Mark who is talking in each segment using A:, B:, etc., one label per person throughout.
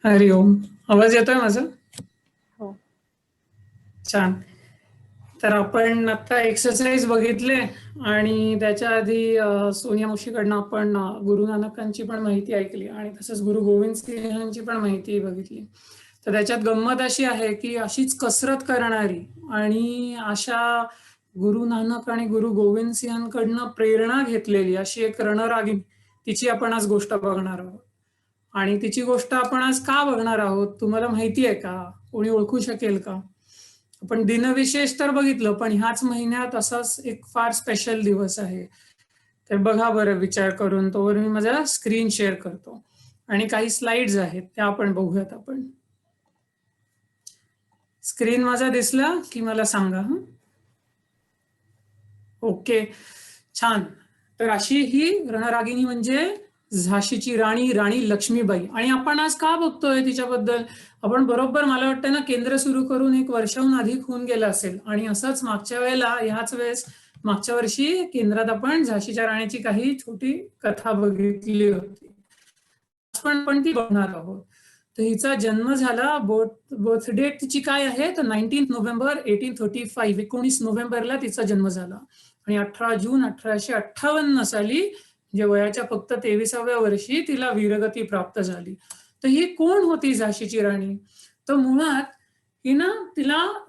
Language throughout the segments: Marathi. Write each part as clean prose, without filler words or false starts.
A: हरि ओम. आवाज येतोय माझा?
B: हो.
A: छान. तर आपण आता एक्सरसाइज बघितले आणि त्याच्या आधी सोनिया मावशीकडनं आपण गुरु नानकांची पण माहिती ऐकली आणि तसंच गुरु गोविंद सिंहांची पण माहिती बघितली. तर त्याच्यात गंमत अशी आहे की अशीच कसरत करणारी आणि अशा गुरु नानक आणि गुरु गोविंद सिंहांकडनं प्रेरणा घेतलेली अशी एक रणरागिणी, तिची आपण आज गोष्ट बघणार आहोत. आणि तिची गोष्ट आपण आज का बघणार आहोत तुम्हाला माहिती आहे का? कोणी ओळखू शकेल का? आपण दिनविशेष तर बघितलं, पण ह्याच महिन्यात असाच एक फार स्पेशल दिवस आहे. तर बघा बरं विचार करून, तोवर मी माझा स्क्रीन शेअर करतो आणि काही स्लाइड्स आहेत त्या आपण बघूयात. आपण स्क्रीन माझा दिसला की मला सांगा. ओके, छान. तर अशी ही रणरागिणी म्हणजे झाशीची राणी, राणी लक्ष्मीबाई. आणि आपण आज का बघतोय तिच्याबद्दल? आपण बरोबर मला वाटतं ना, केंद्र सुरू करून 1 वर्षाहून अधिक होऊन गेलं असेल आणि असंच मागच्या वेळेला ह्याच वेळेस मागच्या वर्षी केंद्रात आपण झाशीच्या राणीची काही छोटी कथा बघितली होती. पण ती बघणार आहोत. तर हिचा जन्म झाला, बर्थ डेट तिची काय आहे तर 19 नोव्हेंबर 1835, 19 नोव्हेंबरला तिचा जन्म झाला आणि 18 जून 1858 साली म्हणजे वयाच्या फक्त 23व्या वर्षी तिला वीरगती प्राप्त झाली. तर ही कोण होती झाशीची राणी? तर मुळात ही ना,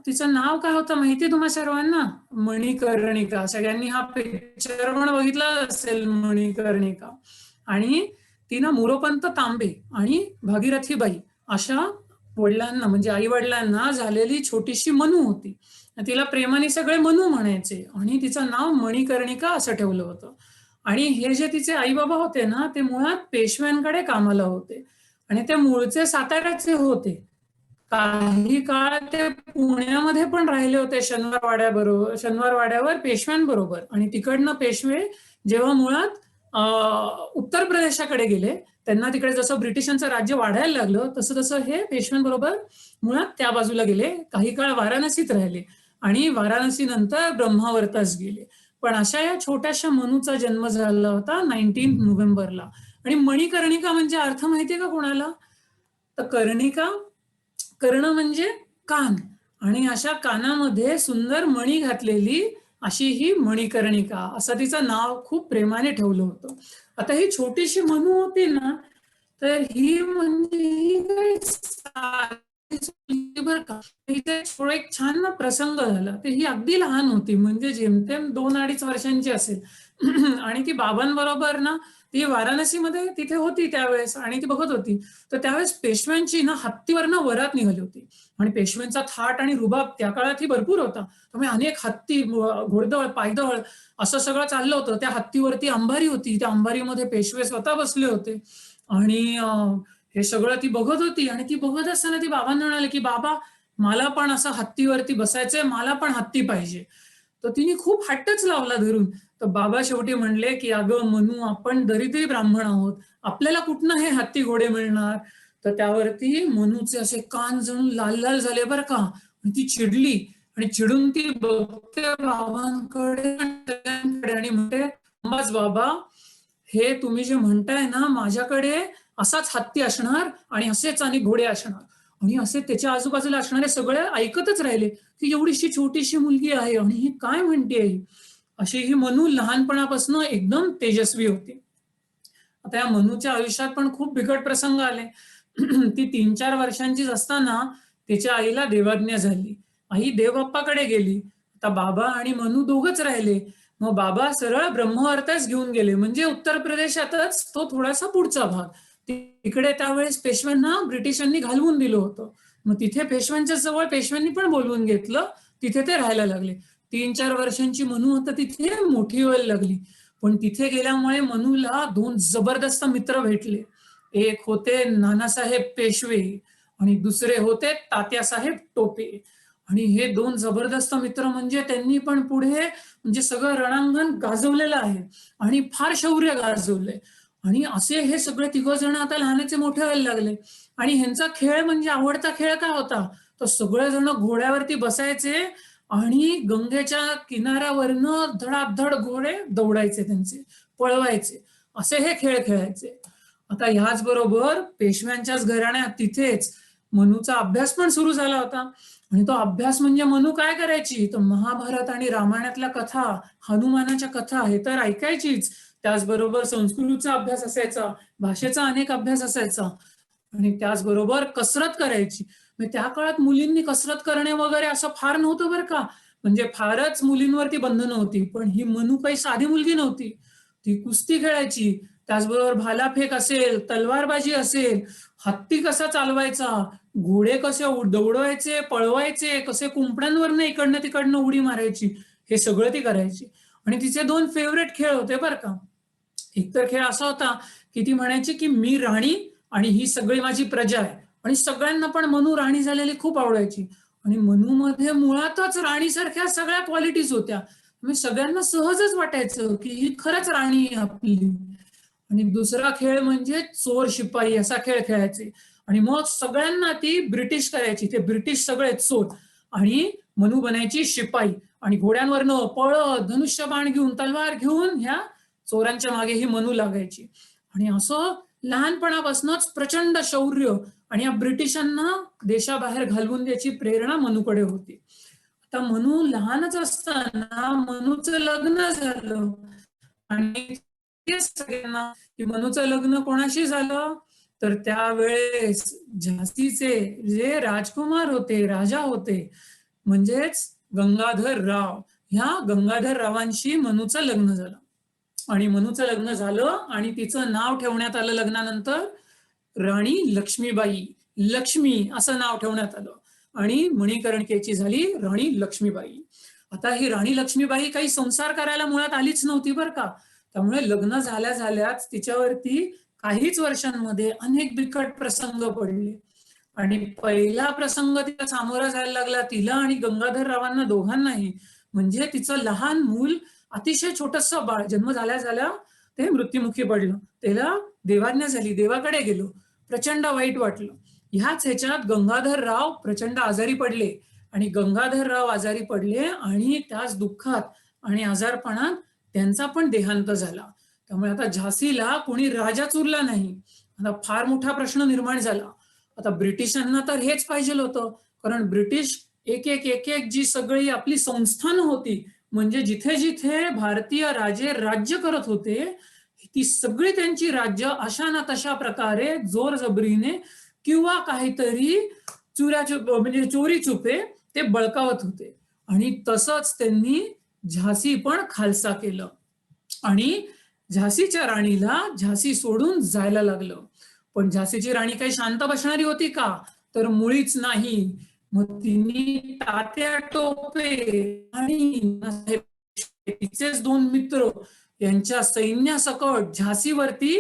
A: तिचं नाव काय होतं माहिती तुम्हा सर्वांना? मणिकर्णिका. सगळ्यांनी हा पिक्चर पण बघितला असेल, मणिकर्णिका. आणि ती ना मोरोपंत तांबे आणि भागीरथीबाई अशा वडिलांना म्हणजे आई वडिलांना झालेली छोटीशी मनू होती. तिला प्रेमाने सगळे मनू म्हणायचे आणि तिचं नाव मणिकर्णिका असं ठेवलं होतं. आणि हे जे तिचे आई बाबा होते ना, ते मुळात पेशव्यांकडे कामाला होते आणि ते मूळचे साताऱ्याचे होते. काही काळ ते पुण्यामध्ये पण राहिले होते शनिवार वाड्यावर पेशव्यांबरोबर. आणि तिकडनं पेशवे जेव्हा मुळात उत्तर प्रदेशाकडे गेले, त्यांना तिकडे जसं ब्रिटिशांचं राज्य वाढायला लागलं तसं तसं हे पेशव्यांबरोबर मुळात त्या बाजूला गेले. काही काळ वाराणसीत राहिले आणि वाराणसी नंतर ब्रह्मावर्तास गेले. पण अशा या छोट्याशा मनूचा जन्म झाला होता 19 नोव्हेंबरला. आणि मणिकर्णिका म्हणजे अर्थ माहितीये का कोणाला? तर कर्ण म्हणजे कान, आणि अशा कानामध्ये सुंदर मणी घातलेली अशी ही मणिकर्णिका, असं तिचं नाव खूप प्रेमाने ठेवलं होतं. आता ही छोटीशी मनू होती ना, तर ही म्हणजे ही बरं का, इथे एक छान ना प्रसंग झाला. तर ही अगदी लहान होती, म्हणजे जेमतेम 2-2.5 वर्षांची असेल. आणि ती बाबांबरोबर ना, ती वाराणसीमध्ये तिथे होती त्यावेळेस आणि ती बघत होती. तर त्यावेळेस पेशव्यांची ना हत्तीवरनं वरात निघाली होती आणि पेशव्यांचा थाट आणि रुबाब त्या काळात ही भरपूर होता. त्यामुळे अनेक हत्ती, घोडदळ, पायदळ असं सगळं चाललं होतं. त्या हत्तीवरती अंबारी होती, त्या अंबारीमध्ये पेशवे स्वतः बसले होते आणि हे सगळं ती बघत होती. आणि ती बघत असताना ती बाबांना म्हणाले की बाबा, मला पण असं हत्तीवरती बसायचंय, मला पण हत्ती पाहिजे. तर तिने खूप हट्टच लावला धरून. तर बाबा शेवटी म्हणले की अगं मनू, आपण दरिद्री ब्राह्मण आहोत, आपल्याला कुठनं हे हत्ती घोडे मिळणार? तर त्यावरती मनूचे असे कान जणू लाल लाल झाले बरं का. आणि ती चिडली आणि चिडून ती बघते बाबांकडे आणि म्हणते, बस बाबा, हे तुम्ही जे म्हणताय ना, माझ्याकडे असाच हत्ती असणार आणि असेच आणि घोडे असणार. आणि असे त्याच्या आजूबाजूला असणारे सगळे ऐकतच राहिले की एवढीशी छोटीशी मुलगी आहे आणि ही काय म्हणते. अशी ही मनू लहानपणापासून एकदम तेजस्वी होती. आता या मनूच्या आयुष्यात पण खूप बिकट प्रसंग आले. ती 3-4 वर्षांचीच असताना तिच्या आईला देवाज्ञा झाली. आई देवबाप्पाकडे गेली. आता बाबा आणि मनू दोघच राहिले. मग बाबा सरळ ब्रह्मवर्तास घेऊन गेले, म्हणजे उत्तर प्रदेशातच तो थोडासा पुढचा भाग. तिकडे त्यावेळेस पेशव्यांना ब्रिटिशांनी घालवून दिलं होतं. मग तिथे पेशव्यांच्या जवळ पेशव्यांनी पण बोलवून घेतलं. तिथे ते राहायला लागले. 3-4 वर्षांची मनू आता तिथे मोठी व्हायला लागली. पण तिथे गेल्यामुळे मनूला 2 जबरदस्त मित्र भेटले. एक होते नानासाहेब पेशवे आणि दुसरे होते तात्यासाहेब टोपे. आणि हे 2 जबरदस्त मित्र म्हणजे त्यांनी पण पुढे म्हणजे सगळं रणांगण गाजवलेलं आहे आणि फार शौर्य गाजवलंय. आणि असे हे सगळे 3 जण आता लहानाचे मोठे व्हायला लागले. आणि ह्यांचा खेळ म्हणजे आवडता खेळ काय होता, तर सगळेजण घोड्यावरती बसायचे आणि गंगेच्या किनाऱ्यावरनं धडाधड घोडे दौडायचे, त्यांचे पळवायचे, असे हे खेळ खेळायचे. आता ह्याच बरोबर पेशव्यांच्याच घराण्यात तिथेच मनूचा अभ्यास पण सुरू झाला होता. आणि तो अभ्यास म्हणजे मनू काय करायची, तर महाभारत आणि रामायणातल्या कथा, हनुमानाच्या कथा हे तर ऐकायचीच. त्याचबरोबर संस्कृतचा अभ्यास असायचा, भाषेचा अनेक अभ्यास असायचा, आणि त्याचबरोबर कसरत करायची. म्हणजे त्या काळात मुलींनी कसरत करणे वगैरे असं फार नव्हतं बरं का. म्हणजे फारच मुलींवरती बंधनं होती, पण ही मनू काही साधी मुलगी नव्हती. ती कुस्ती खेळायची, त्याचबरोबर भालाफेक असेल, तलवारबाजी असेल, हत्ती कसा चालवायचा, घोडे कसे दौडवायचे, पळवायचे, कसे कुंपड्यांवरनं इकडनं तिकडनं उडी मारायची, हे सगळं ती करायची. आणि तिचे 2 फेवरेट खेळ होते बरं का. एक तर खेळ असा होता की ती म्हणायची की मी राणी आणि ही सगळी माझी प्रजा आहे. आणि सगळ्यांना पण मनू राणी झालेली खूप आवडायची. आणि मनूमध्ये मुळातच राणीसारख्या सगळ्या क्वालिटीज होत्या. म्हणजे सगळ्यांना सहजच वाटायचं की ही खरंच राणी आहे आपली. आणि दुसरा खेळ म्हणजे चोर शिपाई असा खेळ खेळायचे. आणि मग सगळ्यांना ती ब्रिटिश करायची, ते ब्रिटिश सगळे चोर, आणि मनू बनायची शिपाई. आणि घोड्यांवरनं पळत धनुष्यबाण घेऊन तलवार घेऊन ह्या चोरांच्या मागे ही मनू लागायची. आणि असं लहानपणापासूनच प्रचंड शौर्य आणि या ब्रिटिशांना देशाबाहेर घालवून द्यायची प्रेरणा मनूकडे होती. आता मनू लहानच असताना मनूचं लग्न झालं. आणि सगळ्यांना की मनूचं लग्न कोणाशी झालं, तर त्यावेळेस झाशीचे जे राजकुमार होते, राजा होते, म्हणजेच गंगाधर राव, ह्या गंगाधर रावांशी मनूचं लग्न झालं. आणि मनूचं लग्न झालं आणि तिचं नाव ठेवण्यात आलं लग्नानंतर राणी लक्ष्मीबाई. लक्ष्मी असं नाव ठेवण्यात आलं. आणि मणिकर्णिकेची झाली राणी लक्ष्मीबाई. आता ही राणी लक्ष्मीबाई काही संसार करायला मुळात आलीच नव्हती बरं का. त्यामुळे लग्न झाल्या झाल्याच तिच्यावरती काहीच वर्षांमध्ये अनेक बिकट प्रसंग पडले. आणि पहिला प्रसंग तिला सामोरा जायला लागला, तिला आणि गंगाधर रावांना दोघांनाही. म्हणजे तिचं लहान मूल, अतिशय छोटस बाळ जन्म झाल्या झाल्या ते मृत्युमुखी पडलं. त्याला देवाज्ञा झाली, देवाकडे गेलो, प्रचंड वाईट वाटलं. ह्याच ह्याच्यात गंगाधर राव प्रचंड आजारी पडले. आणि गंगाधर राव आजारी पडले आणि त्याच दुःखात आणि आजारपणात त्यांचा पण देहांत झाला. त्यामुळे आता झाशीला कोणी राजाच उरला नाही. आता फार मोठा प्रश्न निर्माण झाला. आता ब्रिटिशांना तर हेच पाहिजे होतं, कारण ब्रिटिश एक एक एक एक जी सगळी आपली संस्थानं होती, म्हणजे जिथे जिथे भारतीय राजे राज्य करत होते, ती सगळी त्यांची राज्य अशा ना तशा प्रकारे जोरजबरीने किंवा काहीतरी म्हणजे चोरी चुपे ते बळकावत होते. आणि तसंच त्यांनी झाशी पण खालसा केलं. आणि झाशीच्या राणीला झाशी सोडून जायला लागलं. पण झाशीची राणी काही शांत बसणारी होती का, तर मुळीच नाही. मग तिने तात्या टोपे आणि तिचेच 2 मित्र यांच्या सैन्यासकट झाशीवरती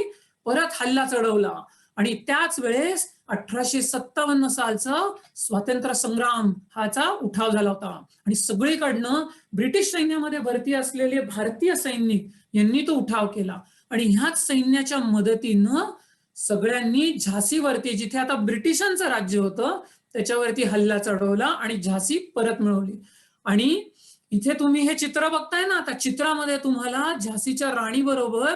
A: परत हल्ला चढवला. आणि त्याच वेळेस 1857 सालचा स्वातंत्र्य संग्राम हाचा उठाव झाला होता. आणि सगळीकडनं ब्रिटिश सैन्यामध्ये भरती असलेले भारतीय सैनिक यांनी तो उठाव केला. आणि ह्याच सैन्याच्या मदतीनं सगळ्यांनी झाशीवरती, जिथे आता ब्रिटिशांचं राज्य होतं, त्याच्यावरती हल्ला चढवला आणि झाशी परत मिळवली. आणि इथे तुम्ही हे चित्र बघताय ना, आता चित्रामध्ये तुम्हाला झाशीच्या राणी बरोबर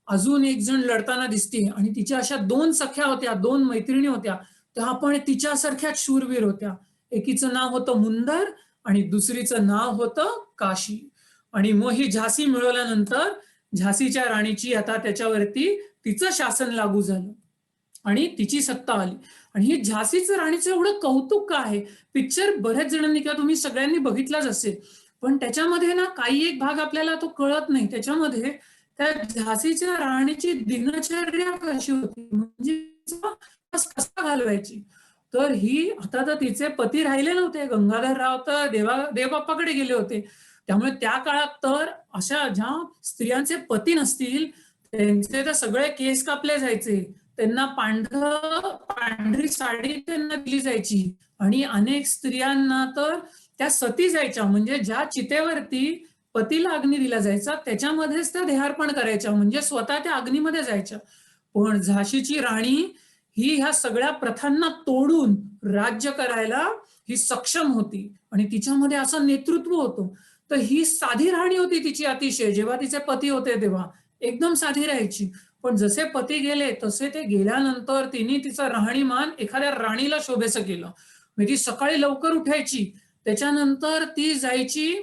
A: अजून एक जण लढताना दिसते. आणि तिच्या अशा 2 सख्या होत्या, 2 मैत्रिणी होत्या, त्या पण तिच्यासारख्याच शूरवीर होत्या. एकीचं नाव होतं मुंदर आणि दुसरीचं नाव होतं काशी. आणि मग ही झाशी मिळवल्यानंतर झाशीच्या राणीची आता त्याच्यावरती तिचं शासन लागू झालं आणि तिची सत्ता आली. आणि ही झाशीचं राणीचं एवढं कौतुक का आहे, पिक्चर बऱ्याच जणांनी किंवा तुम्ही सगळ्यांनी बघितलाच असेल, पण त्याच्यामध्ये ना काही एक भाग आपल्याला तो कळत नाही. त्याच्यामध्ये त्या झाशीच्या राणीची दिनचर्या कशी होती, म्हणजे कसा घालवायची. तर ही आता तर तिचे पती राहिले नव्हते, गंगाधर राव तर देवबाप्पाकडे गेले होते. त्यामुळे त्या काळात तर अशा ज्या स्त्रियांचे पती नसतील त्यांचे तर सगळे केस कापले जायचे, त्यांना पांढरी साडी त्यांना दिली जायची. आणि अनेक स्त्रियांना तर त्या सती जायच्या, म्हणजे ज्या चितेवरती पतीला अग्नी दिला जायचा त्याच्यामध्येच त्या देहार्पण करायच्या, म्हणजे स्वतः त्या अग्नीमध्ये जायच्या. पण झाशीची राणी ही ह्या सगळ्या प्रथांना तोडून राज्य करायला ही सक्षम होती. आणि तिच्यामध्ये असं नेतृत्व होतं. तर ही साधी राणी होती तिची अतिशय, जेव्हा तिचे पती होते तेव्हा एकदम साधी राहायची. पण जसे पती गेले तसे ते गेल्यानंतर तिने तिचं राहणीमान एखाद्या राणीला शोभेचं केलं. म्हणजे ती सकाळी लवकर उठायची, त्याच्यानंतर ती जायची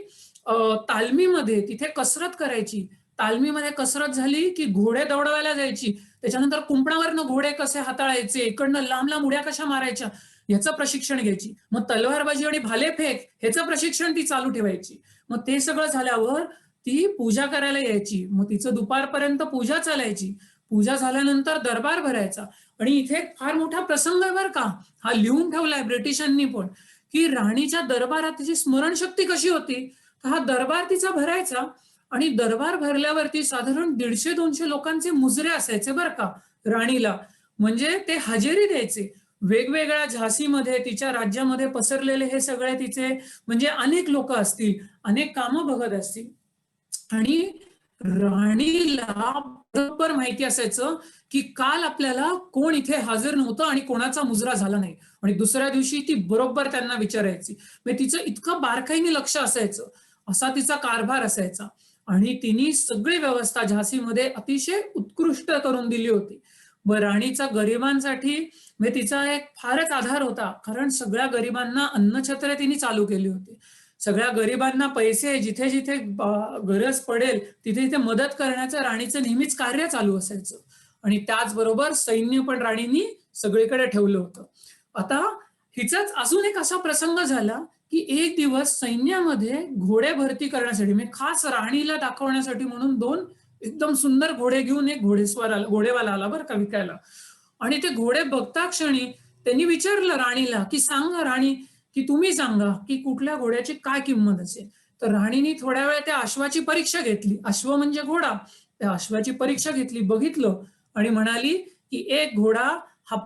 A: तालमीमध्ये, तिथे कसरत करायची. तालमीमध्ये कसरत झाली की घोडे दौडवायला जायची, त्याच्यानंतर कुंपणावरनं घोडे कसे हाताळायचे, इकडनं लांब लांब उड्या कशा मारायच्या याचं प्रशिक्षण घ्यायची. मग तलवारबाजी आणि भालेफेक ह्याचं प्रशिक्षण ती चालू ठेवायची. मग ते सगळं झाल्यावर ती पूजा करायला यायची. मग तिचं दुपारपर्यंत पूजा चालायची. पूजा झाल्यानंतर दरबार भरायचा. आणि इथे एक फार मोठा प्रसंग आहे बरं का, हा लिहून ठेवलाय ब्रिटिशांनी पण, की राणीच्या दरबारात तिची स्मरणशक्ती कशी होती. तर हा दरबार तिचा भरायचा आणि दरबार भरल्यावरती साधारण 150-200 लोकांचे मुजरे असायचे बरं का राणीला. म्हणजे ते हजेरी द्यायचे. वेगवेगळ्या झाशीमध्ये, तिच्या राज्यामध्ये पसरलेले हे सगळे तिचे म्हणजे अनेक लोक असतील, अनेक कामं बघत असतील. आणि राणीला बरोबर माहिती असायचं की काल आपल्याला कोण इथे हजर नव्हतं आणि कोणाचा मुजरा झाला नाही. आणि दुसऱ्या दिवशी ती बरोबर त्यांना विचारायची. म्हणजे तिचं इतकं बारकाईने लक्ष असायचं, असा तिचा कारभार असायचा. आणि तिने सगळी व्यवस्था झाशीमध्ये अतिशय उत्कृष्ट करून दिली होती. राणीचा गरिबांसाठी म्हणजे तिचा एक फारच आधार होता, कारण सगळ्या गरिबांना अन्नछत्रे तिने चालू केली होती. सगळ्या गरिबांना पैसे जिथे जिथे गरज पडेल तिथे तिथे मदत करण्याचं राणीचं नेहमीच कार्य चालू असायचं. आणि त्याचबरोबर सैन्य पण राणींनी सगळीकडे ठेवलं होतं. आता हिचाच अजून एक असा प्रसंग झाला की एक दिवस सैन्यामध्ये घोडे भरती करण्यासाठी, म्हणजे खास राणीला दाखवण्यासाठी म्हणून 2 एकदम सुंदर घोडे घेऊन एक घोडेवाला आला बरं का विकायला. आणि ते घोडे बघता क्षणी त्यांनी विचारलं राणीला की सांगा राणी, की तुम्ही सांगा की कुठल्या घोड्याची काय किंमत असेल. तर राणीने थोड्या वेळ त्या अश्वाची परीक्षा घेतली. अश्व म्हणजे घोडा. त्या अश्वाची परीक्षा घेतली, बघितलं आणि म्हणाली की एक घोडा हा.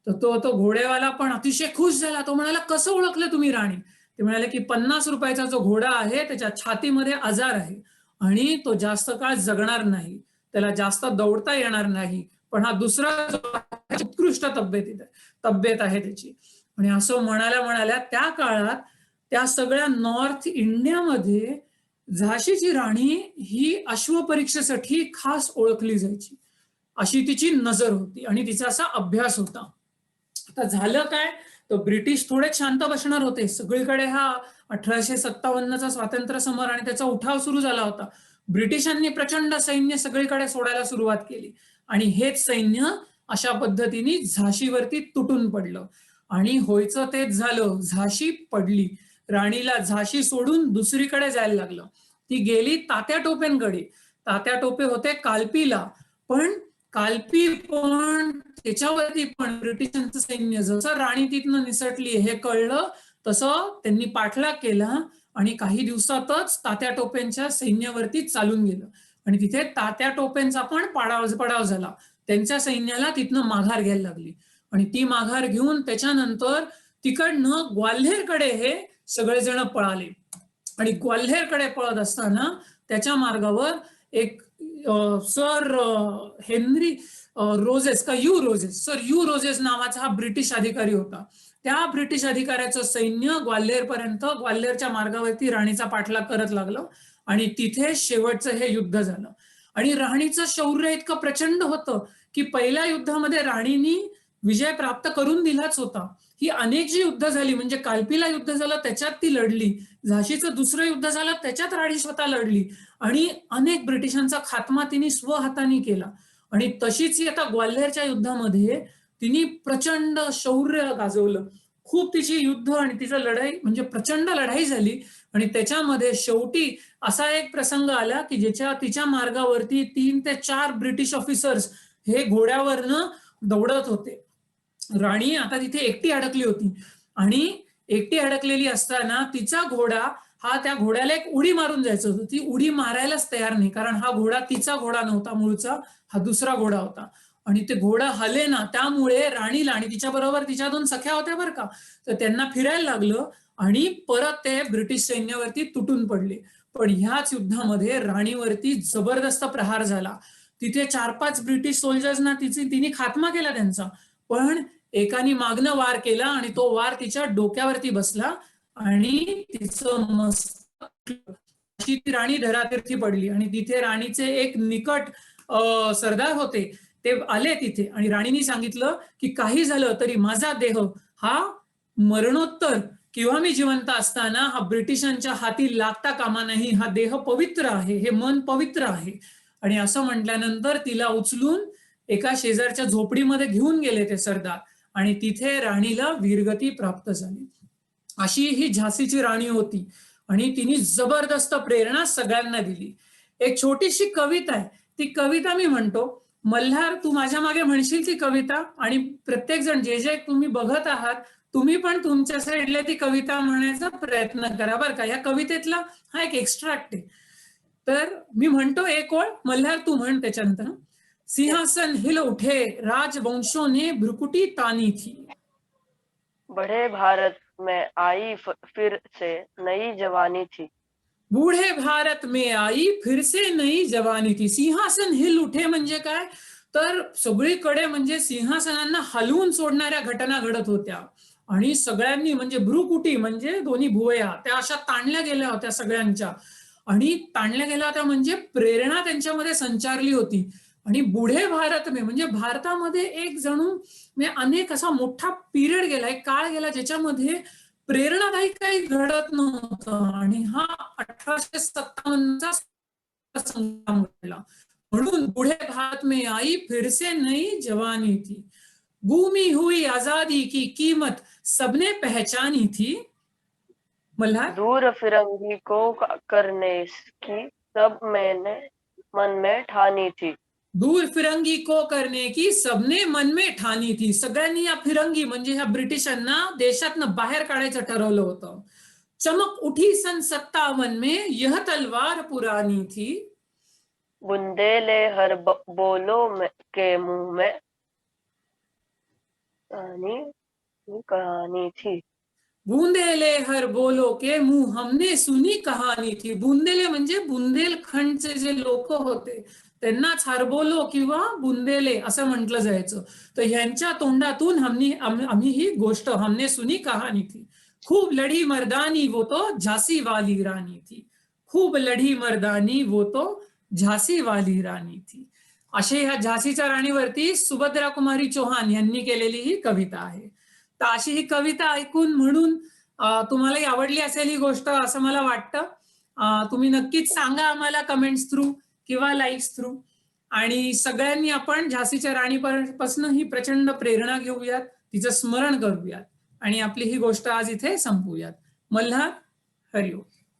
A: तर तो घोडेवाला पण अतिशय खुश झाला. तो म्हणाला, कसं ओळखलं तुम्ही राणी? ते म्हणाले की 50 रुपयाचा जो घोडा आहे त्याच्या छातीमध्ये आजार आहे आणि तो जास्त काळ जगणार नाही, त्याला जास्त दौडता येणार नाही, पण हा दुसरा उत्कृष्ट तब्येत आहे त्याची. आणि असं म्हणाल्या त्या काळात त्या सगळ्या नॉर्थ इंडियामध्ये झाशीची राणी ही अश्वपरीक्षेसाठी खास ओळखली जायची, अशी तिची नजर होती आणि तिचा असा अभ्यास होता. आता झालं काय, तर ब्रिटिश थोडे शांत बसणार होते. सगळीकडे हा 1857चा स्वातंत्र्य समर आणि त्याचा उठाव सुरू झाला होता. ब्रिटिशांनी प्रचंड सैन्य सगळीकडे सोडायला सुरुवात केली आणि हेच सैन्य अशा पद्धतीने झाशीवरती तुटून पडलं. आणि व्हायचं तेच झालं, झाशी पडली. राणीला झाशी सोडून दुसरीकडे जायला लागलं. ती गेली तात्या टोपेंकडे. तात्या टोपे होते कालपीला, पण कालपी पण त्याच्यावरती पण ब्रिटिशांचं सैन्य, जसं राणी तिथनं निसटली हे कळलं तसं त्यांनी पाठलाग केला आणि काही दिवसातच तात्या टोपेंच्या सैन्यावरती चालून गेलं. आणि तिथे तात्या टोपेंचा पण पडाव झाला. त्यांच्या सैन्याला तिथनं माघार घ्यायला लागली आणि ती माघार घेऊन त्याच्यानंतर तिकडनं ग्वाल्हेरकडे हे सगळेजण पळाले. आणि ग्वाल्हेरकडे पळत असताना त्याच्या मार्गावर एक सर हेनरी रोजेस का यू रोजेस नावाचा हा ब्रिटिश अधिकारी होता. त्या ब्रिटिश अधिकाऱ्याचं सैन्य ग्वाल्हेरपर्यंत, ग्वाल्हेरच्या मार्गावरती राणीचा पाठलाग करत लागलं आणि तिथे शेवटचं हे युद्ध झालं. आणि राणीचं शौर्य इतकं प्रचंड होतं की पहिल्या युद्धामध्ये राणीनी विजय प्राप्त करून दिलाच होता. ही अनेक जी युद्ध झाली, म्हणजे कालपीला युद्ध झालं त्याच्यात ती लढली, झाशीचं दुसरं युद्ध झालं त्याच्यात राणी स्वतः लढली आणि अनेक ब्रिटिशांचा खात्मा तिने स्वहाताने केला. आणि तशीच आता ग्वाल्हेरच्या युद्धामध्ये तिने प्रचंड शौर्य गाजवलं. खूप तिची युद्ध आणि तिचं लढाई म्हणजे प्रचंड लढाई झाली. आणि त्याच्यामध्ये शेवटी असा एक प्रसंग आला की तिच्या मार्गावरती 3 ते 4 ब्रिटिश ऑफिसर्स हे घोड्यावरनं दौडत होते. राणी आता तिथे एकटी अडकली होती आणि एकटी अडकलेली असताना तिचा घोडा हा, त्या घोड्याला एक उडी मारून जायचं होतं. ती उडी मारायलाच तयार नाही, कारण हा घोडा तिचा घोडा नव्हता मूळचा, हा दुसरा घोडा होता. आणि ते घोडा हले ना, त्यामुळे राणीला आणि तिच्या बरोबर तिच्या 2 सख्या होत्या बरं का, तर त्यांना फिरायला लागलं आणि परत ते ब्रिटिश सैन्यावरती तुटून पडले. पण ह्याच युद्धामध्ये राणीवरती जबरदस्त प्रहार झाला. तिथे 4-5 ब्रिटिश सोल्जर्सना तिने खात्मा केला त्यांचा. पण एकाने मागणं वार केला आणि तो वार तिच्या डोक्यावरती बसला आणि तिचं मस्तक अशी ती राणी धरातीर्थी पडली आणि तिथे राणीचे एक निकट सरदार होते, ते आले तिथे आणि राणीने सांगितलं की काही झालं तरी माझा देह हा मरणोत्तर किंवा मी जिवंत असताना हा ब्रिटिशांच्या हाती लागता कामा नाही, हा देह पवित्र आहे, हे मन पवित्र आहे. आणि असं म्हटल्यानंतर तिला उचलून एका शेजारच्या झोपडीमध्ये घेऊन गेले ते सरदार आणि तिथे राणीला वीरगती प्राप्त झाली. अशी ही झाशीची राणी होती आणि तिने जबरदस्त प्रेरणा सगळ्यांना दिली. एक छोटीशी कविता आहे, ती कविता मी म्हणतो. मल्हार, तू माझ्या मागे म्हणशील ती कविता, आणि प्रत्येक जण जे जे तुम्ही बघत आहात तुम्ही पण तुमच्या साईडला ती कविता म्हणण्याचा प्रयत्न करा बरं का. या कवितेतला हा एक एक्स्ट्रॅक्ट आहे. तर मी म्हणतो एक ओळ, मल्हार तू म्हण त्याच्यानंतर. सिंहासन हिल उठे राजवंशों ने भ्रुकुटी तानी थी,
B: बड़े भारत में आई फिर से नई जवानी थी,
A: बूढ़े भारत में आई फिर से नई जवानी थी. सिंहासन हिल उठे म्हणजे काय, तर सगळीकडे म्हणजे सिंहासनांना हलवून सोडणाऱ्या घटना घडत होत्या आणि सगळ्यांनी म्हणजे भ्रुकुटी म्हणजे दोन्ही भुवया त्या अशा ताणल्या गेल्या होत्या सगळ्यांच्या, आणि ताणल्या गेल्या होत्या म्हणजे प्रेरणा त्यांच्यामध्ये संचारली होती. आणि बुढे भारत में म्हणजे भारतामध्ये एक जणू म्हणजे अनेक असा मोठा पिरियड गेला, एक काळ गेला ज्याच्यामध्ये प्रेरणादायी काही घडत नव्हतं. आणि हा 1857चा संग्राम घडला. म्हणून बुढे भारत में आई फिर से नई जवानी थी, गुमी हुई आजादी की कीमत सबने पहचानी थी. मल्हार,
B: दूर फिरंगी को करने की सब मैंने मन में ठानी थी,
A: दूर फिरंगी को करने की सबने मन में ठानी थी. सगळ्यांनी या फिरंगी म्हणजे ह्या ब्रिटिशांना देशातनं बाहेर काढायचं ठरवलं होतं. चमक उठी सन 57 में यह तलवार पुरानी थी,
B: बुंदेले हर बोलो के मुंह में कहानी थी,
A: बुंदेले हर बोलो के मुंह हमने सुनी कहानी थी. बुंदेले म्हणजे बुंदेलखंडचे जे लोक होते त्यांनाच हरबोलो किंवा बुंदेले असं म्हटलं जायचं. तर ह्यांच्या तोंडातून आम्ही ही गोष्ट हमने सुनी कहानी थी. खूप लढी मर्दानी वो तो झांसी वाली राणी थी, खूप लढी मर्दानी वो तो झांसी वाली राणी थी. असे ह्या झाशीच्या राणीवरती सुभद्रा कुमारी चौहान यांनी केलेली ही कविता आहे. तर अशी ही कविता ऐकून म्हणून तुम्हालाही आवडली असेल ही गोष्ट असं मला वाटतं. तुम्ही नक्कीच सांगा आम्हाला कमेंट्स थ्रू किंवा लाईक्स थ्रू. आणि सगळ्यांनी आपण झाशीच्या राणीपासून ही प्रचंड प्रेरणा घेऊयात, तिचं स्मरण करूयात आणि आपली ही गोष्ट आज इथे संपूयात. मल्हार, हरिओम.